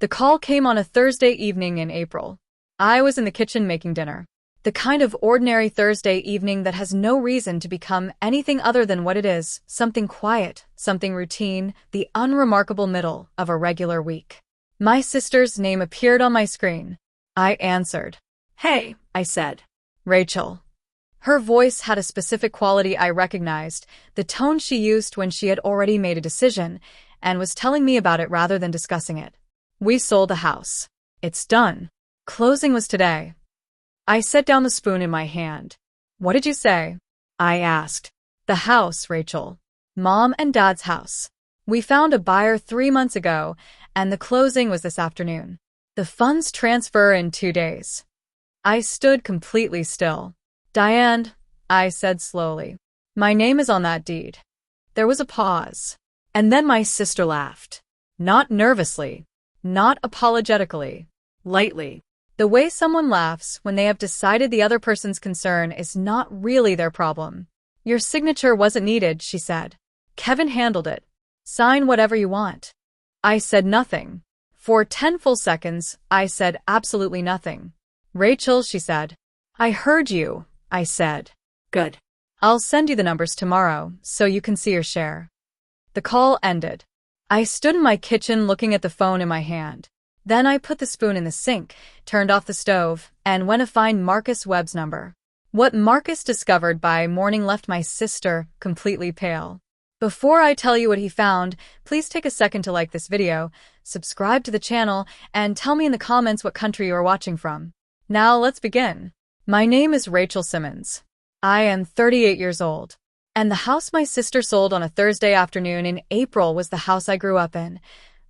The call came on a Thursday evening in April. I was in the kitchen making dinner. The kind of ordinary Thursday evening that has no reason to become anything other than what it is, something quiet, something routine, the unremarkable middle of a regular week. My sister's name appeared on my screen. I answered. "Hey," I said. "Rachel." Her voice had a specific quality I recognized, the tone she used when she had already made a decision and was telling me about it rather than discussing it. "We sold the house. It's done. Closing was today." I set down the spoon in my hand. "What did you say?" I asked. "The house, Rachel. Mom and Dad's house. We found a buyer 3 months ago, and the closing was this afternoon. The funds transfer in 2 days." I stood completely still. "Diane," I said slowly, "my name is on that deed." There was a pause. And then my sister laughed. Not nervously, not apologetically, lightly. The way someone laughs when they have decided the other person's concern is not really their problem. "Your signature wasn't needed," she said. "Kevin handled it. Sign whatever you want." I said nothing. For 10 full seconds, I said absolutely nothing. "Rachel," she said. "I heard you," I said. "Good. I'll send you the numbers tomorrow so you can see your share." The call ended. I stood in my kitchen looking at the phone in my hand. Then I put the spoon in the sink, turned off the stove, and went to find Marcus Webb's number. What Marcus discovered by morning left my sister completely pale. Before I tell you what he found, please take a second to like this video, subscribe to the channel, and tell me in the comments what country you are watching from. Now let's begin. My name is Rachel Simmons. I am 38 years old. And the house my sister sold on a Thursday afternoon in April was the house I grew up in.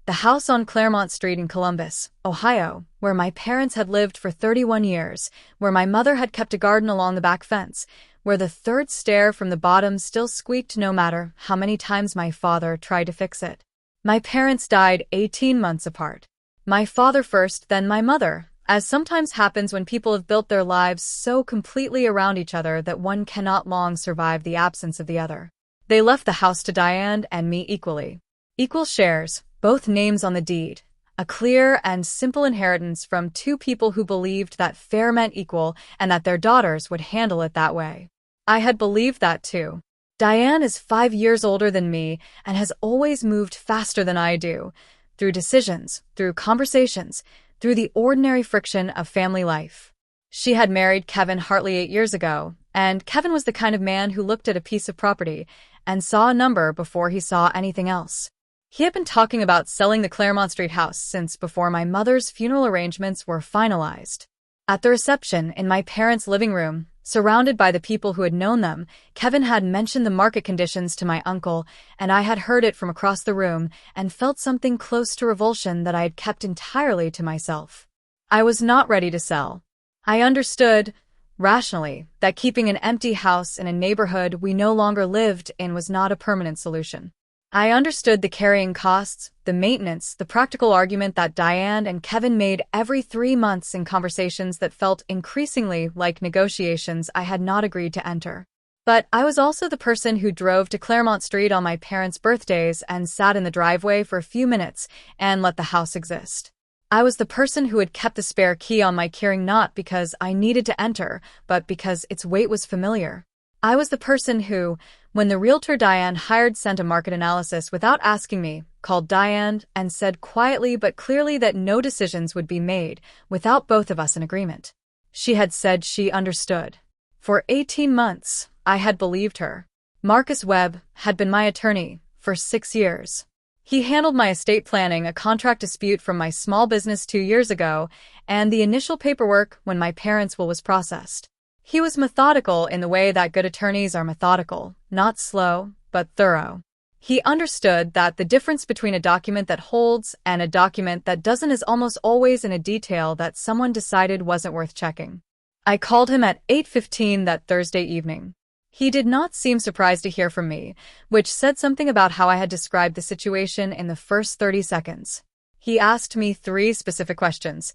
The house on Claremont Street in Columbus, Ohio, where my parents had lived for 31 years, where my mother had kept a garden along the back fence, where the third stair from the bottom still squeaked no matter how many times my father tried to fix it. My parents died 18 months apart. My father first, then my mother, as sometimes happens when people have built their lives so completely around each other that one cannot long survive the absence of the other. They left the house to Diane and me equally. Equal shares, both names on the deed. A clear and simple inheritance from two people who believed that fair meant equal and that their daughters would handle it that way. I had believed that too. Diane is 5 years older than me and has always moved faster than I do, through decisions, through conversations, through the ordinary friction of family life. She had married Kevin Hartley 8 years ago, and Kevin was the kind of man who looked at a piece of property and saw a number before he saw anything else. He had been talking about selling the Claremont Street house since before my mother's funeral arrangements were finalized. At the reception in my parents' living room, surrounded by the people who had known them, Kevin had mentioned the market conditions to my uncle, and I had heard it from across the room and felt something close to revulsion that I had kept entirely to myself. I was not ready to sell. I understood, rationally, that keeping an empty house in a neighborhood we no longer lived in was not a permanent solution. I understood the carrying costs, the maintenance, the practical argument that Diane and Kevin made every 3 months in conversations that felt increasingly like negotiations I had not agreed to enter. But I was also the person who drove to Claremont Street on my parents' birthdays and sat in the driveway for a few minutes and let the house exist. I was the person who had kept the spare key on my keyring not because I needed to enter, but because its weight was familiar. I was the person who, when the realtor Diane hired sent a market analysis without asking me, called Diane and said quietly but clearly that no decisions would be made without both of us in agreement. She had said she understood. For 18 months, I had believed her. Marcus Webb had been my attorney for 6 years. He handled my estate planning, a contract dispute from my small business 2 years ago, and the initial paperwork when my parents' will was processed. He was methodical in the way that good attorneys are methodical, not slow, but thorough. He understood that the difference between a document that holds and a document that doesn't is almost always in a detail that someone decided wasn't worth checking. I called him at 8:15 that Thursday evening. He did not seem surprised to hear from me, which said something about how I had described the situation in the first 30 seconds. He asked me 3 specific questions.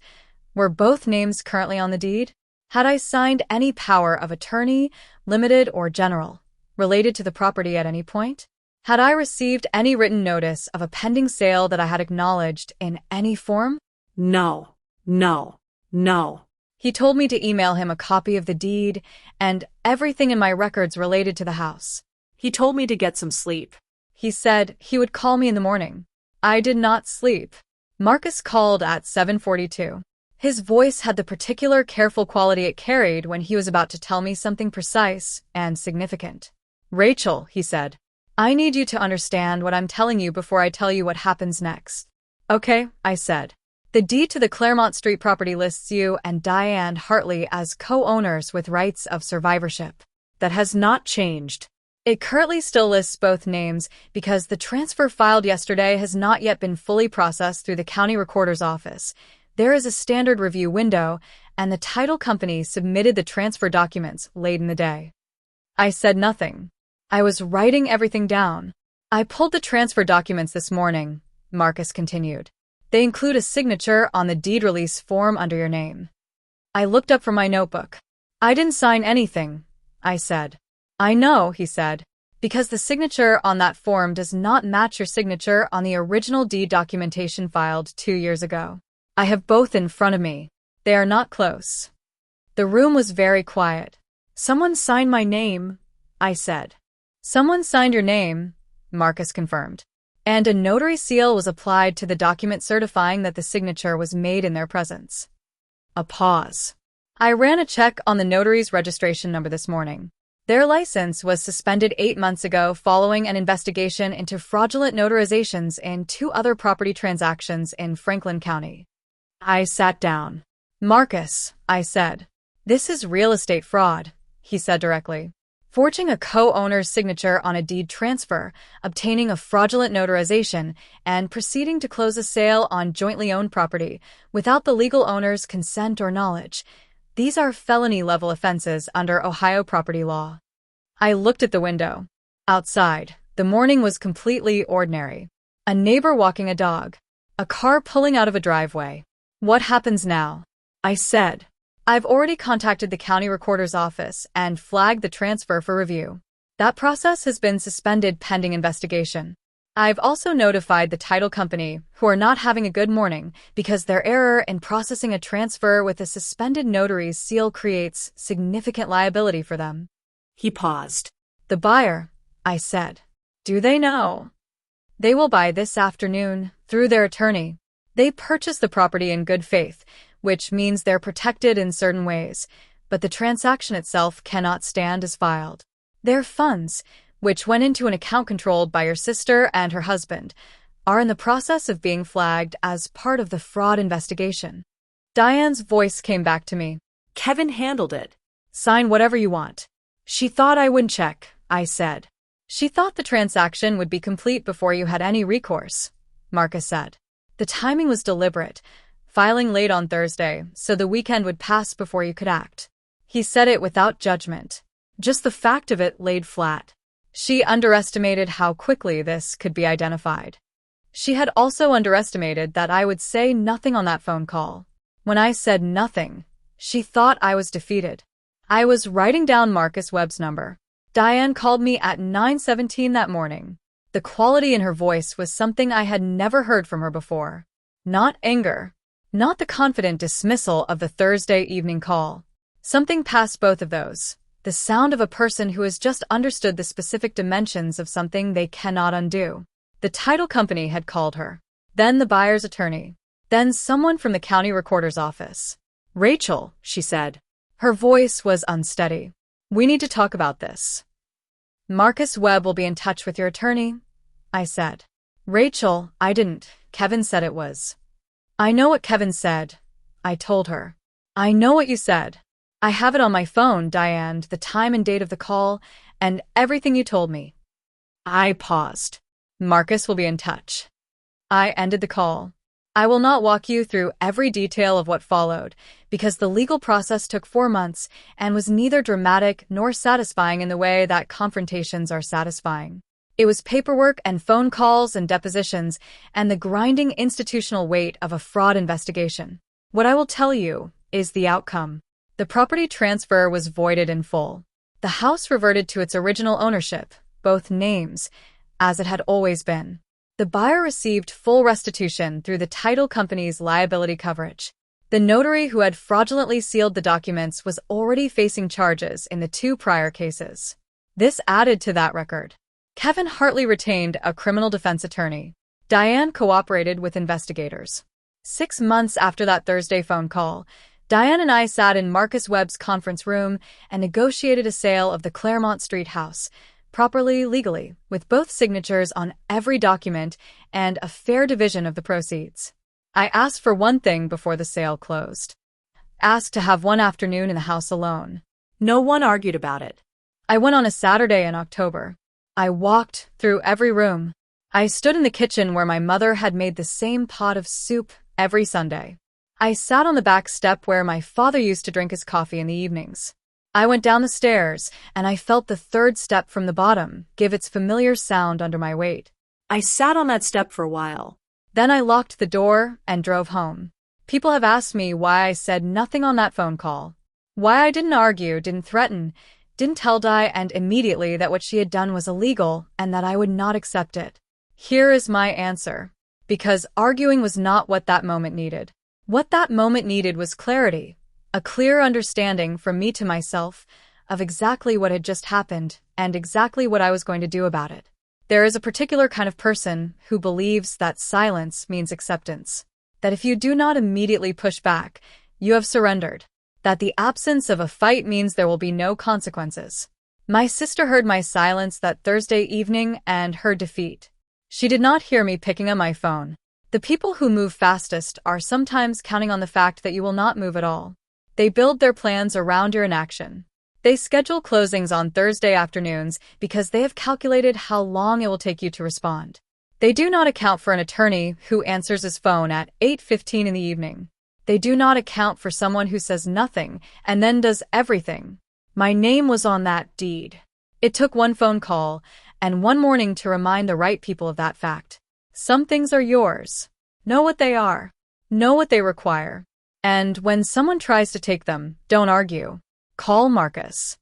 Were both names currently on the deed? Had I signed any power of attorney, limited or general, related to the property at any point? Had I received any written notice of a pending sale that I had acknowledged in any form? No, no, no. He told me to email him a copy of the deed and everything in my records related to the house. He told me to get some sleep. He said he would call me in the morning. I did not sleep. Marcus called at 7:42. His voice had the particular careful quality it carried when he was about to tell me something precise and significant. Rachel, he said, I need you to understand what I'm telling you before I tell you what happens next. Okay, I said. The deed to the Claremont Street property lists you and Diane Hartley as co-owners with rights of survivorship. That has not changed. It currently still lists both names because the transfer filed yesterday has not yet been fully processed through the county recorder's office. There is a standard review window, and the title company submitted the transfer documents late in the day. I said nothing. I was writing everything down. I pulled the transfer documents this morning, Marcus continued. They include a signature on the deed release form under your name. I looked up from my notebook. I didn't sign anything, I said. I know, he said, because the signature on that form does not match your signature on the original deed documentation filed 2 years ago. I have both in front of me. They are not close. The room was very quiet. Someone signed my name, I said. Someone signed your name, Marcus confirmed. And a notary seal was applied to the document certifying that the signature was made in their presence. A pause. I ran a check on the notary's registration number this morning. Their license was suspended 8 months ago following an investigation into fraudulent notarizations in 2 other property transactions in Franklin County. I sat down. Marcus, I said. This is real estate fraud, he said directly. Forging a co-owner's signature on a deed transfer, obtaining a fraudulent notarization, and proceeding to close a sale on jointly owned property without the legal owner's consent or knowledge. These are felony-level offenses under Ohio property law. I looked at the window. Outside, the morning was completely ordinary. A neighbor walking a dog. A car pulling out of a driveway. What happens now? I said. I've already contacted the county recorder's office and flagged the transfer for review. That process has been suspended pending investigation. I've also notified the title company, who are not having a good morning because their error in processing a transfer with a suspended notary's seal creates significant liability for them. He paused. The buyer, I said. Do they know? They will buy this afternoon through their attorney. They purchased the property in good faith, which means they're protected in certain ways, but the transaction itself cannot stand as filed. Their funds, which went into an account controlled by your sister and her husband, are in the process of being flagged as part of the fraud investigation. Diane's voice came back to me. Kevin handled it. Sign whatever you want. She thought I wouldn't check, I said. She thought the transaction would be complete before you had any recourse, Marcus said. The timing was deliberate, filing late on Thursday, so the weekend would pass before you could act. He said it without judgment. Just the fact of it laid flat. She underestimated how quickly this could be identified. She had also underestimated that I would say nothing on that phone call. When I said nothing, she thought I was defeated. I was writing down Marcus Webb's number. Diane called me at 9:17 that morning. The quality in her voice was something I had never heard from her before. Not anger. Not the confident dismissal of the Thursday evening call. Something past both of those. The sound of a person who has just understood the specific dimensions of something they cannot undo. The title company had called her. Then the buyer's attorney. Then someone from the county recorder's office. Rachel, she said. Her voice was unsteady. We need to talk about this. Marcus Webb will be in touch with your attorney, I said. Rachel, I didn't. Kevin said it was. I know what Kevin said, I told her. I know what you said. I have it on my phone, Diane, the time and date of the call, and everything you told me. I paused. Marcus will be in touch. I ended the call. I will not walk you through every detail of what followed, because the legal process took 4 months and was neither dramatic nor satisfying in the way that confrontations are satisfying. It was paperwork and phone calls and depositions and the grinding institutional weight of a fraud investigation. What I will tell you is the outcome. The property transfer was voided in full. The house reverted to its original ownership, both names, as it had always been. The buyer received full restitution through the title company's liability coverage. The notary who had fraudulently sealed the documents was already facing charges in the 2 prior cases. This added to that record. Kevin Hartley retained a criminal defense attorney. Diane cooperated with investigators. 6 months after that Thursday phone call, Diane and I sat in Marcus Webb's conference room and negotiated a sale of the Claremont Street house, properly, legally, with both signatures on every document and a fair division of the proceeds. I asked for one thing before the sale closed. Asked to have one afternoon in the house alone. No one argued about it. I went on a Saturday in October. I walked through every room. I stood in the kitchen where my mother had made the same pot of soup every Sunday. I sat on the back step where my father used to drink his coffee in the evenings. I went down the stairs, and I felt the 3rd step from the bottom give its familiar sound under my weight. I sat on that step for a while. Then I locked the door and drove home. People have asked me why I said nothing on that phone call. Why I didn't argue, didn't threaten, didn't tell Di and immediately that what she had done was illegal and that I would not accept it. Here is my answer. Because arguing was not what that moment needed. What that moment needed was clarity, a clear understanding from me to myself of exactly what had just happened and exactly what I was going to do about it. There is a particular kind of person who believes that silence means acceptance, that if you do not immediately push back, you have surrendered, that the absence of a fight means there will be no consequences. My sister heard my silence that Thursday evening and her defeat. She did not hear me picking up my phone. The people who move fastest are sometimes counting on the fact that you will not move at all. They build their plans around your inaction. They schedule closings on Thursday afternoons because they have calculated how long it will take you to respond. They do not account for an attorney who answers his phone at 8:15 in the evening. They do not account for someone who says nothing and then does everything. My name was on that deed. It took one phone call and one morning to remind the right people of that fact. Some things are yours. Know what they are. Know what they require. And when someone tries to take them, don't argue. Call Marcus.